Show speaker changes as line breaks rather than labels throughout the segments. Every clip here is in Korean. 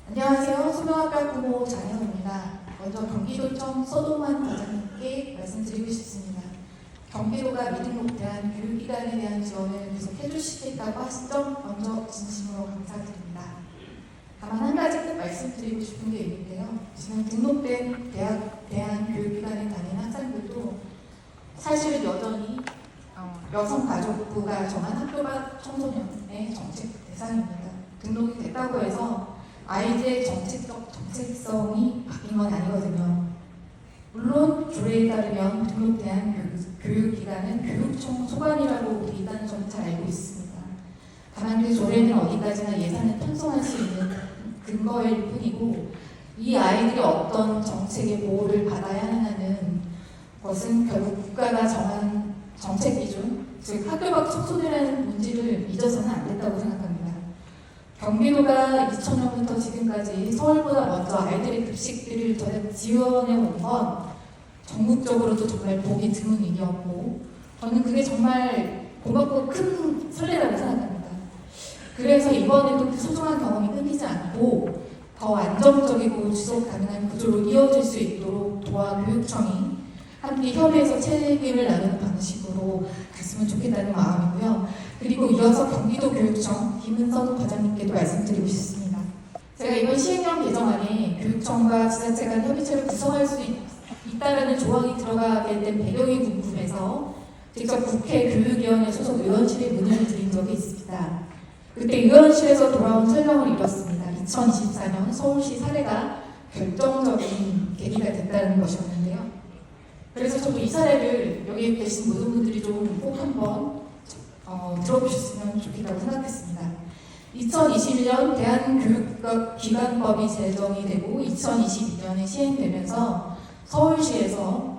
안녕하세요. 소명학과 부모 장혜원입니다. 먼저 경기도청 서동환 과장님께 말씀드리고 싶습니다. 경기도가 미등록대한 교육기관에 대한 지원을 계속 해주시겠다고 하신 점 먼저 진심으로 감사드립니다. 다만 한 가지 꼭 말씀드리고 싶은 게 있는데요. 지금 등록된 대한 교육기관에 다니는 학생들도 사실은 여전히 여성가족부가 정한 학교 밖 청소년의 정책 대상입니다. 등록이 됐다고 해서 아이들의 정체성이 바뀐 건 아니거든요. 물론 조례에 따르면 등록대한 교육기관은 교육청 소관이라고 되어 있다는 점을 잘 알고 있습니다. 다만 그 조례는 어디까지나 예산을 편성할 수 있는 근거일 뿐이고 이 아이들이 어떤 정책의 보호를 받아야 하는 것은 결국 국가가 정한 정책 기준, 즉 학교 밖 청소년이라는 문제를 잊어서는 안 된다고 생각합니다. 경기도가 2000년부터 지금까지 서울보다 먼저 아이들의 급식비를 지원해 온 건 전국적으로도 정말 보기 드문 일이었고 저는 그게 정말 고맙고 큰 설레라고 생각합니다. 그래서 이번에도 그 소중한 경험이 끊이지 않고 더 안정적이고 지속 가능한 구조로 이어질 수 있도록 도와 교육청이 함께 협의해서 책임을 나누는 방식으로 갔으면 좋겠다는 마음이고요. 그리고 이어서 경기도 교육청 김은선 과장님께도 말씀드리고 싶습니다. 제가 이번 시행령 개정안에 교육청과 지자체 간 협의체를 구성할 수 있다라는 조항이 들어가게 된 배경이 궁금해서 직접 국회 교육위원회 소속 의원실에 문의를 드린 적이 있습니다. 그때 의원실에서 돌아온 설명을 이뤘습니다. 2024년 서울시 사례가 결정적인 계기가 됐다는 것이었는데요. 그래서 저도 이 사례를 여기 계신 모든 분들이 좀 꼭 한번 들어보셨으면 좋겠다고 생각했습니다. 2021년 대한교육기관법이 제정이 되고 2022년에 시행되면서 서울시에서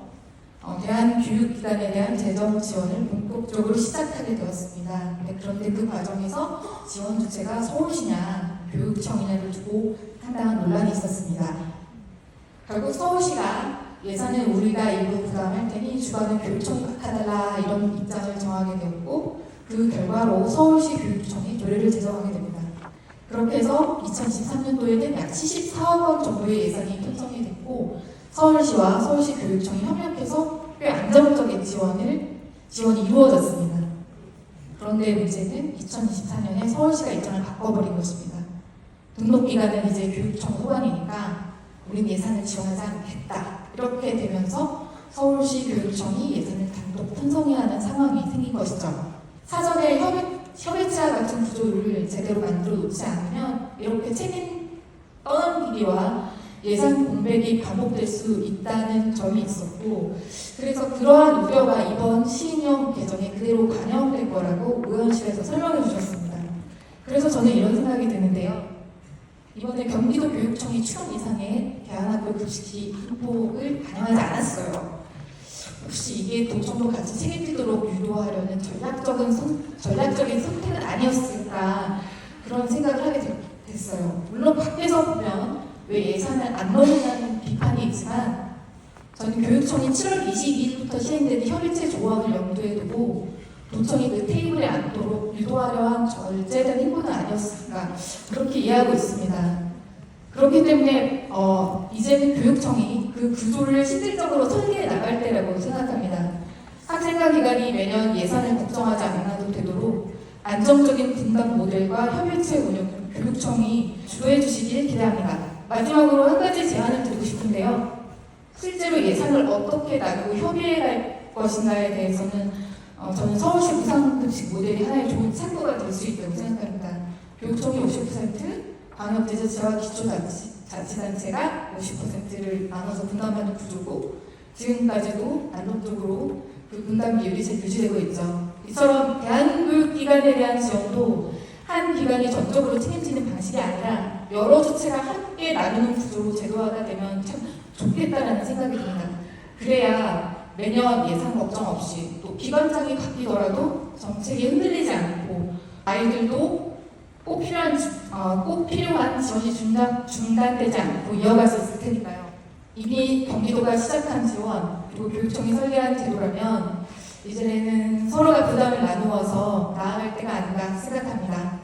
대한교육기관에 대한 재정 지원을 본격적으로 시작하게 되었습니다. 그런데 그 과정에서 지원 주체가 서울시냐 교육청이냐를 두고 상당한 논란이 있었습니다. 결국 서울시가 예산을 우리가 일부 부담할 테니 주관을 교육청이 맡아달라 이런 입장을 정하게 되었고 그 결과로 서울시 교육청이 조례를 제정하게 됩니다. 그렇게 해서 2023년도에는 약 74억 원 정도의 예산이 편성이 됐고 서울시와 서울시 교육청이 협력해서 꽤 안정적인 지원이 이루어졌습니다. 그런데 문제는 2024년에 서울시가 입장을 바꿔버린 것입니다. 등록기관은 이제 교육청 소관이니까 우린 예산을 지원하지 않겠다. 이렇게 되면서 서울시 교육청이 예산을 단독 편성해야 하는 상황이 생긴 것이죠. 사전에 협의체와 같은 구조를 제대로 만들어 놓지 않으면 이렇게 책임 떠넘기기와 예산 공백이 반복될 수 있다는 점이 있었고 그래서 그러한 우려가 이번 시행령 개정에 그대로 반영된 거라고 의원실에서 설명해 주셨습니다. 그래서 저는 이런 생각이 드는데요. 이번에 경기도 교육청이 추경 예산에 대안학교 급식비 인폭을 반영하지 않았어요. 혹시 이게 도청도 같이 책임지도록 유도하려는 전략적인 선택은 아니었을까 그런 생각을 하게 됐어요. 물론 밖에서 보면 왜 예산을 안 넣느냐는 비판이 있지만 저는 교육청이 7월 22일부터 시행되는 협의체 조항을 염두에 두고 도청이 그 테이블에 앉도록 유도하려 한 절제된 행보는 아니었을까 그렇게 이해하고 있습니다. 그렇기 때문에 이제는 교육청이 그 구조를 실질적으로 설계해 나갈 때라고 생각합니다. 학생과 기관이 매년 예산을 걱정하지 않아도 되도록 안정적인 분담 모델과 협의체 운영 교육청이 주도해 주시길 기대합니다. 마지막으로 한 가지 제안을 드리고 싶은데요. 실제로 예산을 어떻게 나누고 협의해 갈 것인가에 대해서는 저는 서울시 무상급식 모델이 하나의 좋은 참고가 될 수 있다고 생각합니다. 교육청이 50%, 방역대자체와 기초자치단체가 50%를 나눠서 분담하는 구조고 지금까지도 안정적으로 그 분담 비율이 잘 유지되고 있죠. 이처럼 대한교육기관에 대한 지원도 한 기관이 전적으로 책임지는 방식이 아니라 여러 주체가 함께 나누는 구조로 제도화가 되면 참 좋겠다라는 생각이 듭니다. 그래야 매년 예산 걱정 없이 또 기관장이 바뀌더라도 정책이 흔들리지 않고 아이들도 꼭 필요한 지원이 중단되지 않고 이어갈 수 있을 테니까요. 이미 경기도가 시작한 지원 그리고 교육청이 설계한 제도라면 이제는 서로가 부담을 나누어서 나아갈 때가 아닌가 생각합니다.